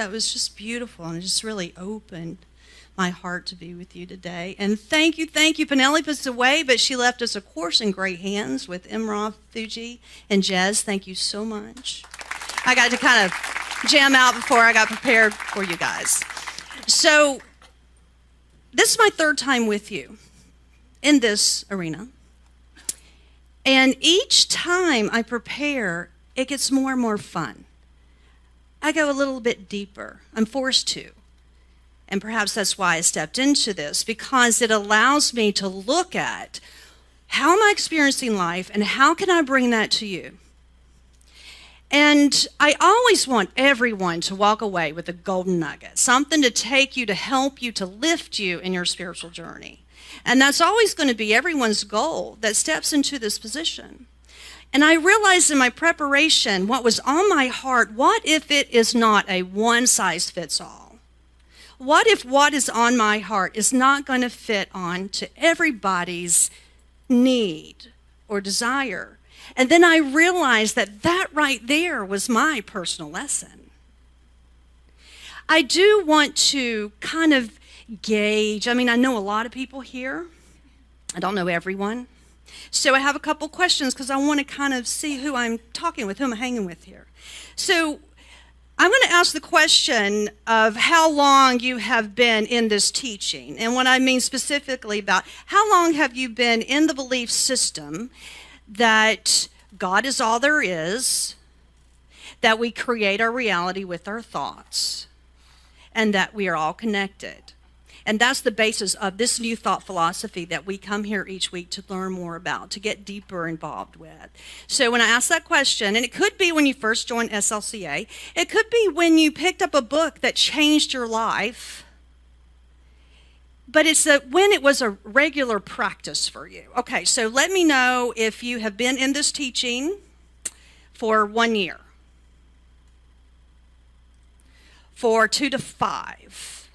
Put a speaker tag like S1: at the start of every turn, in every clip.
S1: it was just beautiful, and it just really opened my heart to be with you today. And thank you. Penelope's away, but she left us a course in great hands with Imran, Fuji, and Jez. Thank you so much. I got to kind of jam out before I got prepared for you guys. So this is my third time with you in this arena. And each time I prepare, it gets more and more fun. I go a little bit deeper. I'm forced to. And perhaps that's why I stepped into this, because it allows me to look at how am I experiencing life and how can I bring that to you? And I always want everyone to walk away with a golden nugget, something to take you, to help you, to lift you in your spiritual journey. And that's always going to be everyone's goal that steps into this position. And I realized in my preparation what was on my heart, what if it is not a one-size-fits-all? What if what is on my heart is not going to fit on to everybody's need or desire? And then I realized that that right there was my personal lesson. I do want to kind of gauge, I know a lot of people here. I don't know everyone. So I have a couple questions because I want to kind of see who I'm talking with, who I'm hanging with here. So I'm going to ask the question of how long you have been in this teaching. And what I mean specifically about how long have you been in the belief system that God is all there is, that we create our reality with our thoughts, and that we are all connected. And that's the basis of this new thought philosophy that we come here each week to learn more about, to get deeper involved with. So when I ask that question, and it could be when you first joined SLCA, it could be when you picked up a book that changed your life, but it's when it was a regular practice for you. Okay, so let me know if you have been in this teaching for 1 year, for 2 to 5,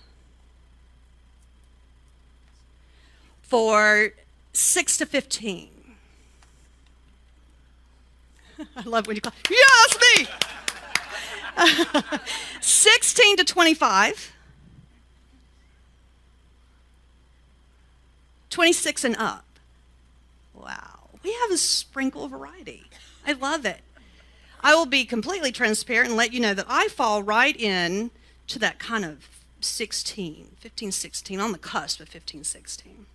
S1: for 6 to 15. I love when you call, yes, me! 16 to 25. 26 and up. Wow, we have a sprinkle of variety. I love it. I will be completely transparent and let you know that I fall right in to that kind of 15, 16, on the cusp of 15, 16.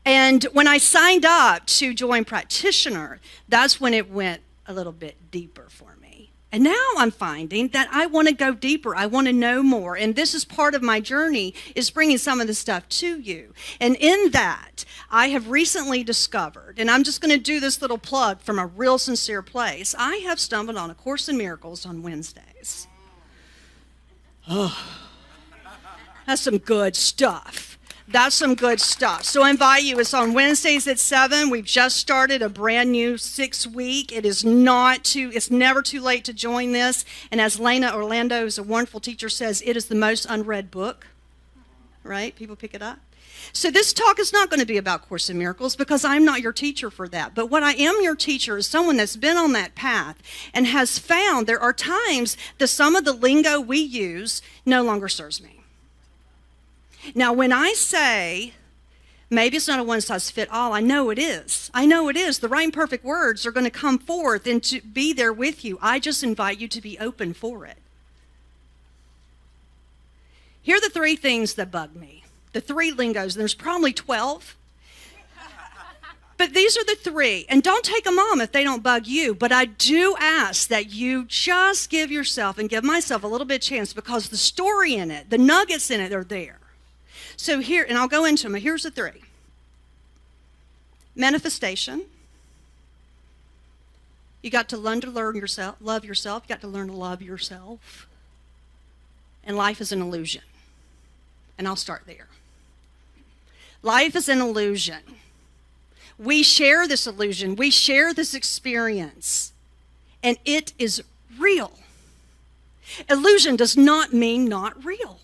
S1: And when I signed up to join practitioner, that's when it went a little bit deeper for me. And now I'm finding that I want to go deeper. I want to know more. And this is part of my journey, is bringing some of this stuff to you. And in that, I have recently discovered, and I'm just going to do this little plug from a real sincere place, I have stumbled on A Course in Miracles on Wednesdays. Oh, that's some good stuff. That's some good stuff. So I invite you. It's on Wednesdays at 7. We've just started a brand new 6-week. It's never too late to join this. And as Lena Orlando, who's a wonderful teacher, says, it is the most unread book. Right? People pick it up. So this talk is not going to be about Course in Miracles because I'm not your teacher for that. But what I am your teacher is someone that's been on that path and has found there are times that some of the lingo we use no longer serves me. Now, when I say, maybe it's not a one-size-fits-all, I know it is. I know it is. The right and perfect words are going to come forth and to be there with you. I just invite you to be open for it. Here are the 3 things that bug me. The 3 lingos. There's probably 12. But these are the 3. And don't take them on if they don't bug you. But I do ask that you just give yourself and give myself a little bit of chance, because the story in it, the nuggets in it are there. So here, and I'll go into them. Here's the 3. Manifestation. You got to learn to love yourself. You got to learn to love yourself. And life is an illusion. And I'll start there. Life is an illusion. We share this illusion. We share this experience. And it is real. Illusion does not mean not real.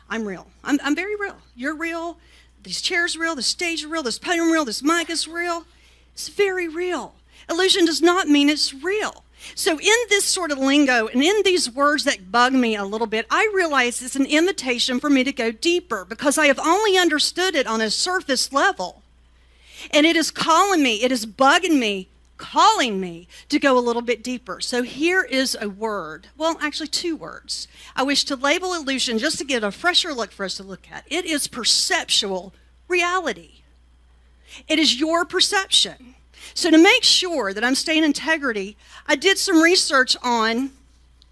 S1: I'm real. I'm very real. You're real. These chairs are real. The stage is real. This podium is real. This mic is real. It's very real. Illusion does not mean it's real. So in this sort of lingo and in these words that bug me a little bit, I realize it's an invitation for me to go deeper because I have only understood it on a surface level. And it is calling me, it is bugging me, calling me to go a little bit deeper. So here is a word, well, actually 2 words. I wish to label illusion just to get a fresher look for us to look at. It is perceptual reality. It is your perception. So to make sure that I'm staying in integrity, I did some research on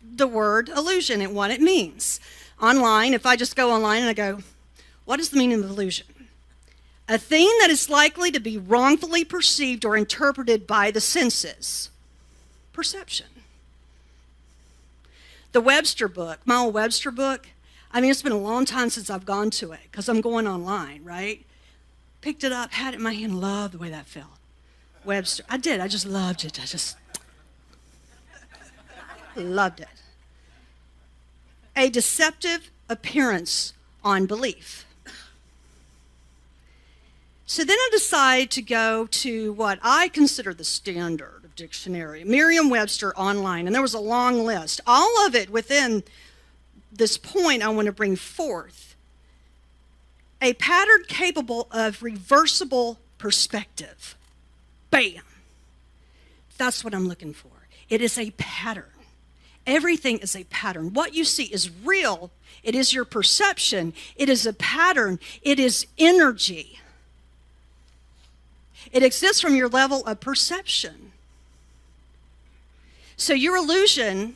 S1: the word illusion and what it means. Online, if I just go online and I go, what is the meaning of illusion? A thing that is likely to be wrongfully perceived or interpreted by the senses. Perception. The Webster book, my old Webster book, I mean, it's been a long time since I've gone to it because I'm going online, right? Picked it up, had it in my hand, loved the way that felt. Webster, I did, I just loved it. I just loved it. A deceptive appearance on belief. So then I decided to go to what I consider the standard of dictionary, Merriam-Webster online, and there was a long list. All of it within this point I want to bring forth. A pattern capable of reversible perspective. Bam! That's what I'm looking for. It is a pattern. Everything is a pattern. What you see is real. It is your perception. It is a pattern. It is energy. It exists from your level of perception. So your illusion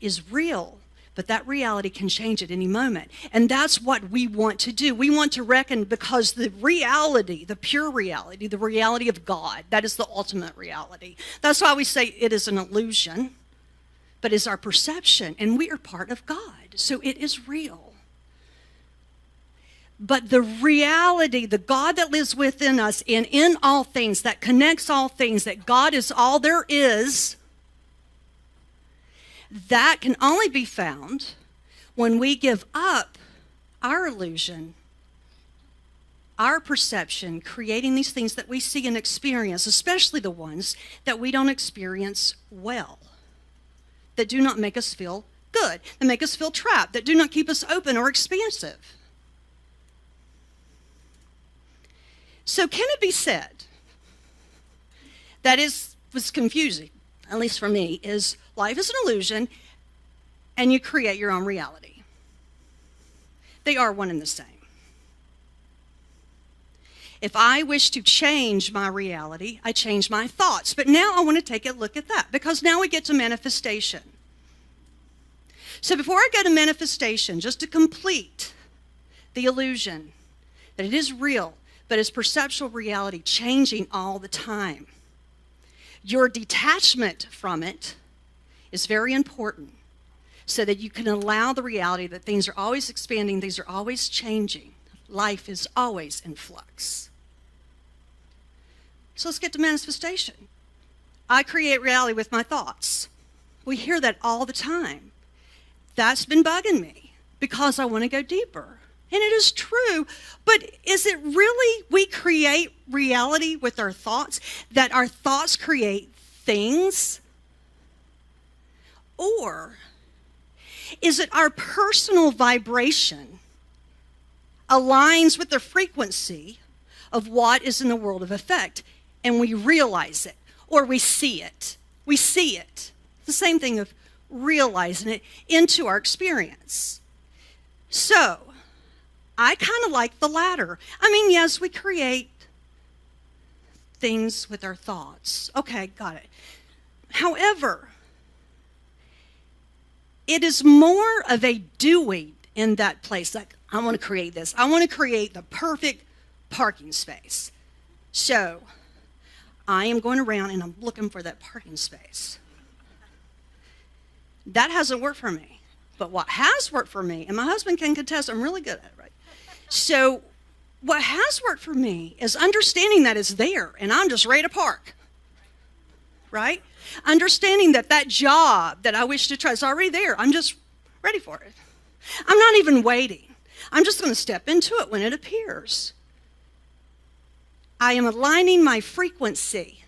S1: is real, but that reality can change at any moment. And that's what we want to do. We want to reckon because the reality, the pure reality, the reality of God, that is the ultimate reality. That's why we say it is an illusion, but it's our perception, and we are part of God. So it is real. But the reality, the God that lives within us and in all things, that connects all things, that God is all there is, that can only be found when we give up our illusion, our perception, creating these things that we see and experience, especially the ones that we don't experience well, that do not make us feel good, that make us feel trapped, that do not keep us open or expansive. So can it be said that was confusing, at least for me, is life is an illusion and you create your own reality. They are one and the same. If I wish to change my reality, I change my thoughts. But now I want to take a look at that because now we get to manifestation. So before I go to manifestation, just to complete the illusion that it is real, but it's perceptual reality changing all the time. Your detachment from it is very important so that you can allow the reality that things are always expanding, things are always changing. Life is always in flux. So let's get to manifestation. I create reality with my thoughts. We hear that all the time. That's been bugging me because I want to go deeper. And it is true, but is it really we create reality with our thoughts, that our thoughts create things? Or is it our personal vibration aligns with the frequency of what is in the world of effect, and we realize it, or we see it? We see it. The same thing of realizing it into our experience. So, I kind of like the latter. I mean, yes, we create things with our thoughts. Okay, got it. However, it is more of a doing in that place. Like, I want to create this. I want to create the perfect parking space. So, I am going around and I'm looking for that parking space. That hasn't worked for me. But what has worked for me, and my husband can contest, I'm really good at it, right? So what has worked for me is understanding that it's there and I'm just ready to park, right? Understanding that that job that I wish to try is already there. I'm just ready for it. I'm not even waiting. I'm just going to step into it when it appears. I am aligning my frequency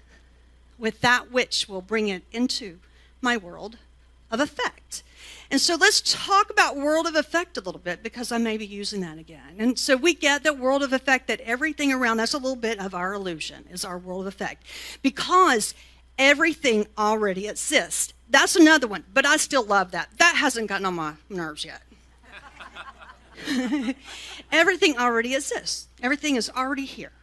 S1: with that which will bring it into my world of effect. And so let's talk about world of effect a little bit, because I may be using that again. And so we get that world of effect, that everything around, that's a little bit of our illusion, is our world of effect, because everything already exists. That's another one, but I still love that. That hasn't gotten on my nerves yet. Everything already exists. Everything is already here.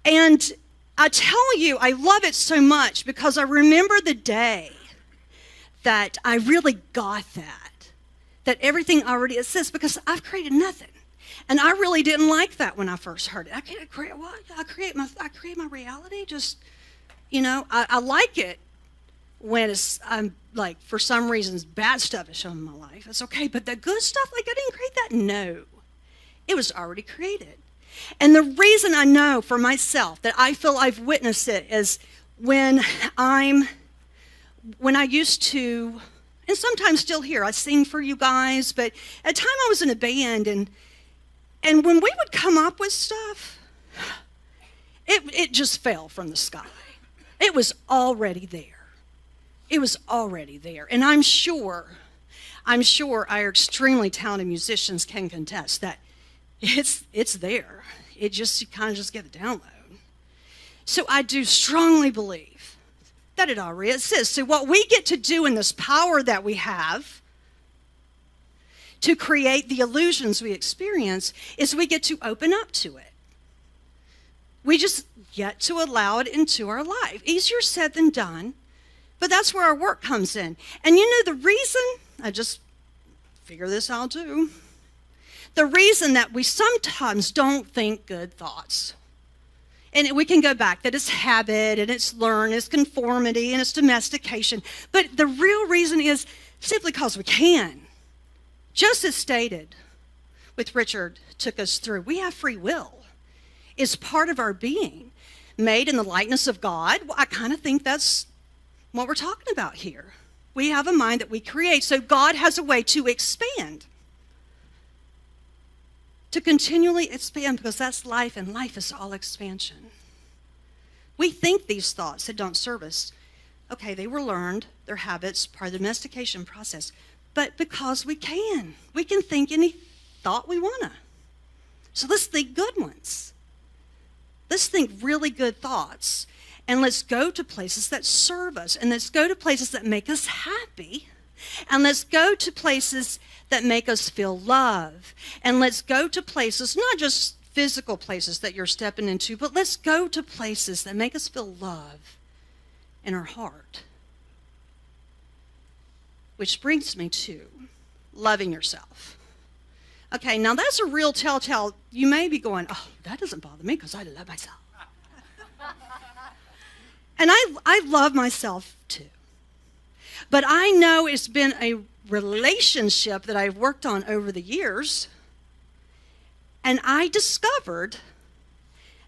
S1: And I tell you, I love it so much because I remember the day that I really got that everything already exists, because I've created nothing. And I really didn't like that when I first heard it. I can't create what? I create my reality. Just, I like it when I'm like, for some reasons, bad stuff is shown in my life. It's okay, but the good stuff, like, I didn't create that. No, it was already created. And the reason I know for myself that I feel I've witnessed it is when I used to, and sometimes still here, I sing for you guys, but at a time I was in a band, and when we would come up with stuff, it just fell from the sky. It was already there. It was already there. And I'm sure our extremely talented musicians can contest that it's there. You kind of just get the download. So I do strongly believe that it already exists. So what we get to do in this power that we have to create the illusions we experience is we get to open up to it. We just get to allow it into our life. Easier said than done, but that's where our work comes in. And the reason, I just figure this out too, the reason that we sometimes don't think good thoughts, and we can go back, that it's habit, and it's learned, it's conformity, and it's domestication, but the real reason is simply because we can. Just as stated with Richard took us through, we have free will. It's part of our being, made in the likeness of God. Well, I kind of think that's what we're talking about here. We have a mind that we create, so God has a way to expand, to continually expand, because that's life, and life is all expansion. We think these thoughts that don't serve us, okay, they were learned, they're habits, part of the domestication process, but because we can think any thought we want to. So let's think good ones. Let's think really good thoughts, and let's go to places that serve us, and let's go to places that make us happy, and let's go to places that make us feel love, and let's go to places, not just physical places that you're stepping into, but let's go to places that make us feel love in our heart. Which brings me to loving yourself. Okay, now that's a real telltale. You may be going, oh, that doesn't bother me because I love myself. And I love myself too. But I know it's been a relationship that I've worked on over the years. And I discovered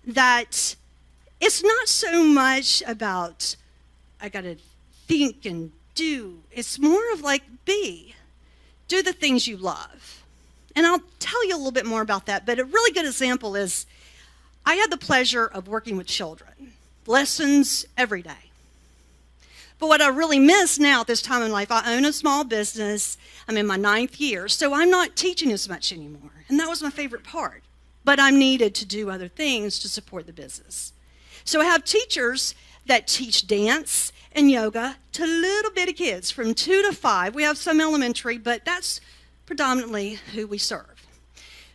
S1: that it's not so much about I got to think and do. It's more of like do the things you love. And I'll tell you a little bit more about that. But a really good example is I had the pleasure of working with children. Lessons every day. But what I really miss now at this time in life, I own a small business. I'm in my 9th year, so I'm not teaching as much anymore. And that was my favorite part. But I'm needed to do other things to support the business. So I have teachers that teach dance and yoga to little bitty kids from 2 to 5. We have some elementary, but that's predominantly who we serve.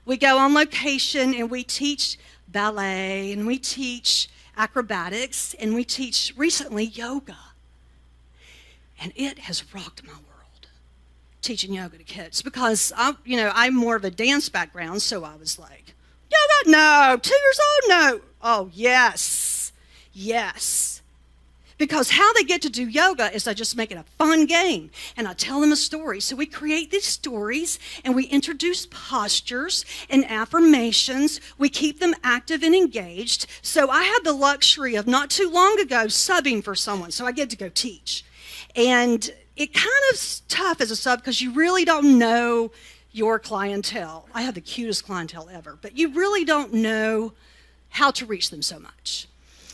S1: We go on location and we teach ballet, and we teach acrobatics, and we teach recently yoga. And it has rocked my world, teaching yoga to kids, because I'm more of a dance background, so I was like, yoga, no. 2 years old, no. Oh, yes, yes. Because how they get to do yoga is I just make it a fun game, and I tell them a story. So we create these stories, and we introduce postures and affirmations. We keep them active and engaged. So I had the luxury of not too long ago subbing for someone, so I get to go teach. And it kind of tough as a sub because you really don't know your clientele. I have the cutest clientele ever, but you really don't know how to reach them so much.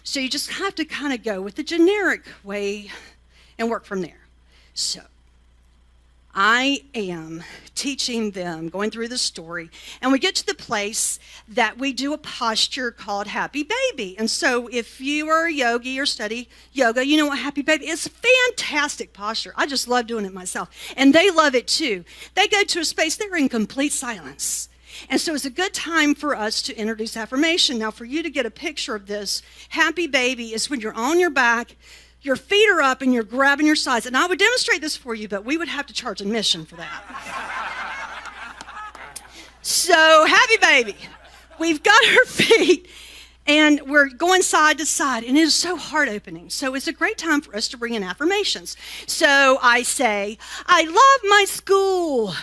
S1: So you just have to kind of go with the generic way and work from there. So I am teaching them, going through the story, and we get to the place that we do a posture called Happy Baby. And so if you are a yogi or study yoga, you know what Happy Baby is. A fantastic posture. I just love doing it myself. And they love it too. They go to a space, they're in complete silence. And so it's a good time for us to introduce affirmation. Now, for you to get a picture of this, Happy Baby is when you're on your back, your feet are up, and you're grabbing your sides. And I would demonstrate this for you, but we would have to charge admission for that. So, Happy Baby. We've got our feet, and we're going side to side, and it is so heart-opening. So it's a great time for us to bring in affirmations. So I say, I love my school.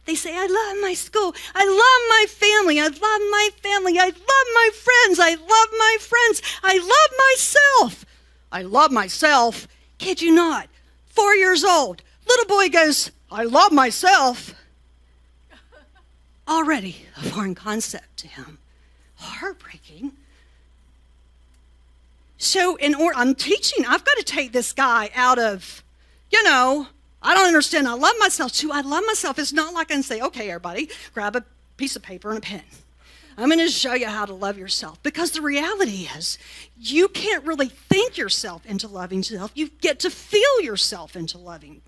S1: They say, I love my school. I love my family. I love my family. I love my friends. I love my friends. I love myself. I love myself. Kid you not. 4 years old. Little boy goes, I love myself. Already a foreign concept to him. Heartbreaking. So I'm teaching. I've got to take this guy out of, I don't understand. I love myself too. I love myself. It's not like I can say, okay, everybody, grab a piece of paper and a pen. I'm going to show you how to love yourself. Because the reality is, you can't really think yourself into loving yourself. You get to feel yourself into loving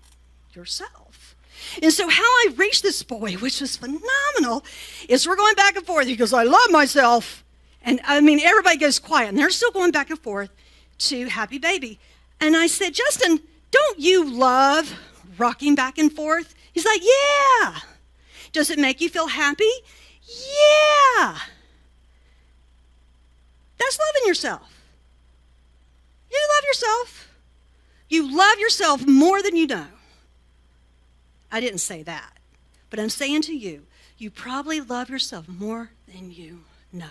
S1: yourself. And so how I reached this boy, which was phenomenal, is we're going back and forth. He goes, I love myself. And everybody goes quiet. And they're still going back and forth to Happy Baby. And I said, Justin, don't you love rocking back and forth? He's like, yeah. Does it make you feel happy? Yeah. That's loving yourself. You love yourself. You love yourself more than you know. I didn't say that. But I'm saying to you, you probably love yourself more than you know.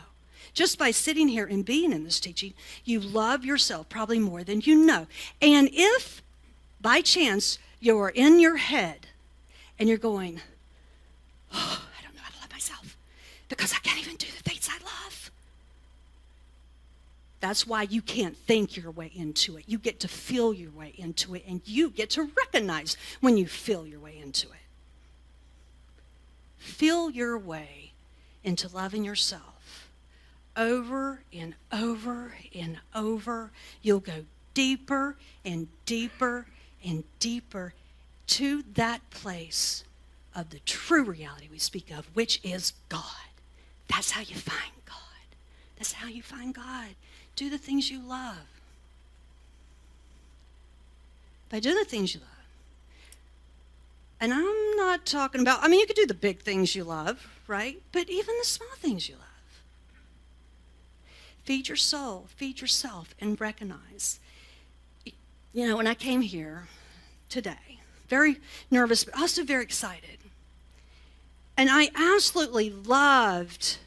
S1: Just by sitting here and being in this teaching, you love yourself probably more than you know. And if, by chance, you're in your head and you're going, oh, I don't know how to love myself because I can't even do the things I love. That's why you can't think your way into it. You get to feel your way into it, and you get to recognize when you feel your way into it. Feel your way into loving yourself. Over and over and over, you'll go deeper and deeper and deeper to that place of the true reality we speak of, which is God. That's how you find God. That's how you find God. Do the things you love. By doing the things you love. And I'm not talking about, you could do the big things you love, right? But even the small things you love. Feed your soul, feed yourself, and recognize. When I came here today, very nervous, but also very excited. And I absolutely loved,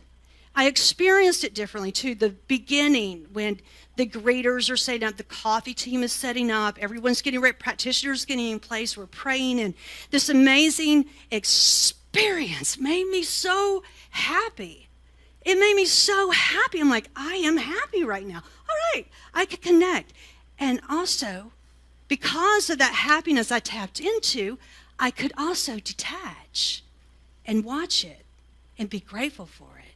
S1: I experienced it differently too. The beginning, when the greeters are setting up, the coffee team is setting up, everyone's getting ready, practitioners getting in place, we're praying, and this amazing experience made me so happy. It made me so happy. I'm like, I am happy right now. All right, I could connect. And also, because of that happiness I tapped into, I could also detach and watch it and be grateful for it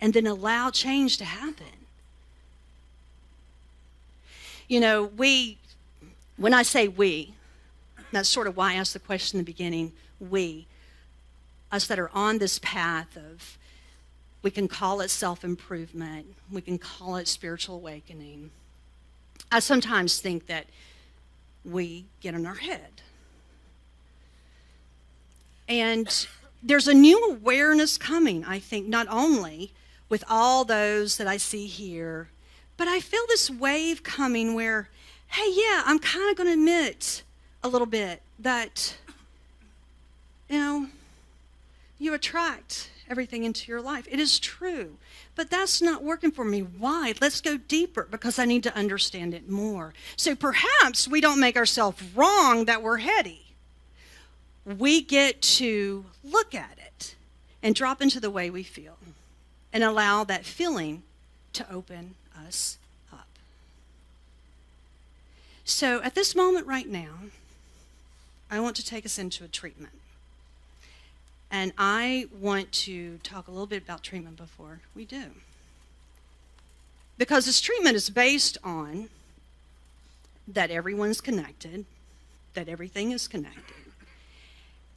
S1: and then allow change to happen. When I say we, that's sort of why I asked the question in the beginning, we, us that are on this path of, we can call it self-improvement, we can call it spiritual awakening. I sometimes think that we get in our head. And there's a new awareness coming, I think, not only with all those that I see here, but I feel this wave coming where, hey, yeah, I'm kind of going to admit a little bit that, you attract everything into your life. It is true, but that's not working for me. Why? Let's go deeper because I need to understand it more. So perhaps we don't make ourselves wrong that we're heady. We get to look at it and drop into the way we feel and allow that feeling to open us up. So at this moment right now, I want to take us into a treatment. And I want to talk a little bit about treatment before we do. Because this treatment is based on that everyone's connected, that everything is connected.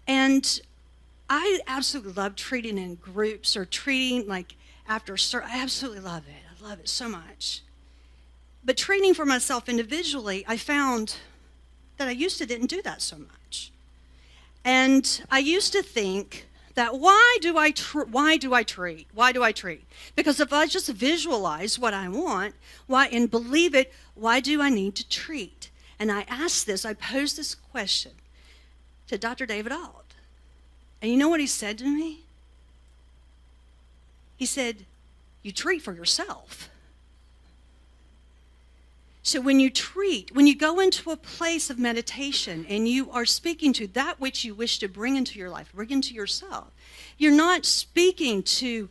S1: And I absolutely love treating in groups or treating like after I absolutely love it. I love it so much. But treating for myself individually, I found that I used to didn't do that so much. And I used to think that why do I treat? Because if I just visualize what I want, and believe it, why do I need to treat? And I posed this question to Dr. David Alt. And you know what he said to me? He said, you treat for yourself. So when you go into a place of meditation and you are speaking to that which you wish to bring into your life, bring into yourself, you're not speaking to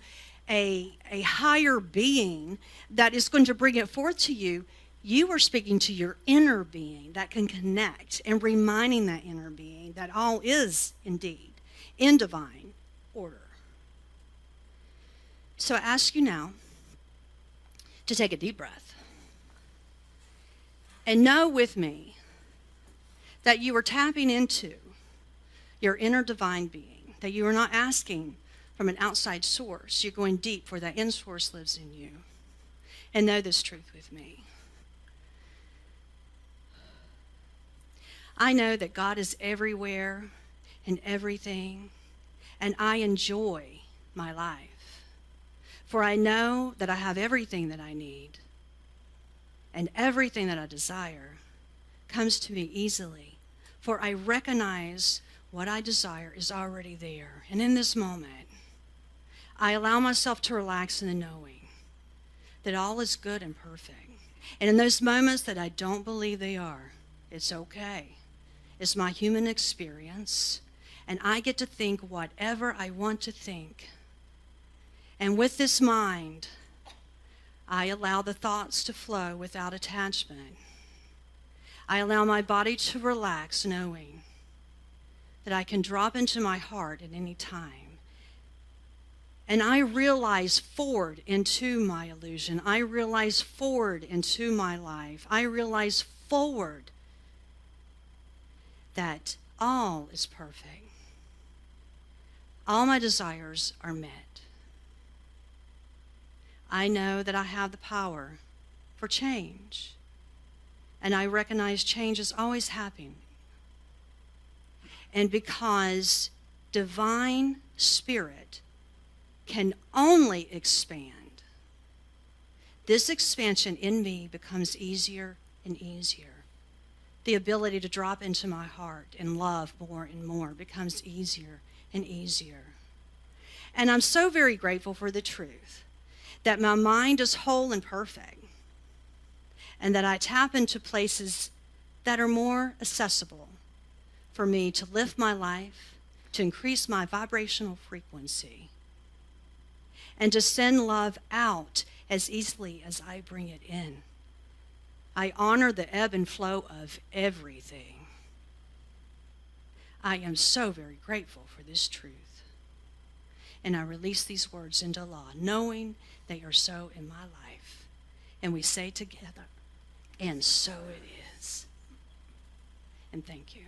S1: a higher being that is going to bring it forth to you. You are speaking to your inner being that can connect and reminding that inner being that all is indeed in divine order. So I ask you now to take a deep breath. And know with me that you are tapping into your inner divine being, that you are not asking from an outside source. You're going deep where that in source lives in you. And know this truth with me. I know that God is everywhere and everything, and I enjoy my life. For I know that I have everything that I need. And everything that I desire comes to me easily, for I recognize what I desire is already there. And in this moment, I allow myself to relax in the knowing that all is good and perfect. And in those moments that I don't believe they are, it's okay. It's my human experience, and I get to think whatever I want to think. And with this mind, I allow the thoughts to flow without attachment. I allow my body to relax, knowing that I can drop into my heart at any time. And I realize forward into my illusion. I realize forward into my life. I realize forward that all is perfect. All my desires are met. I know that I have the power for change, and I recognize change is always happening. And because divine spirit can only expand, this expansion in me becomes easier and easier. The ability to drop into my heart and love more and more becomes easier and easier. And I'm so very grateful for the truth that my mind is whole and perfect, and that I tap into places that are more accessible for me to lift my life, to increase my vibrational frequency, and to send love out as easily as I bring it in. I honor the ebb and flow of everything. I am so very grateful for this truth. And I release these words into law, knowing they are so in my life. And we say together, and so it is. And thank you.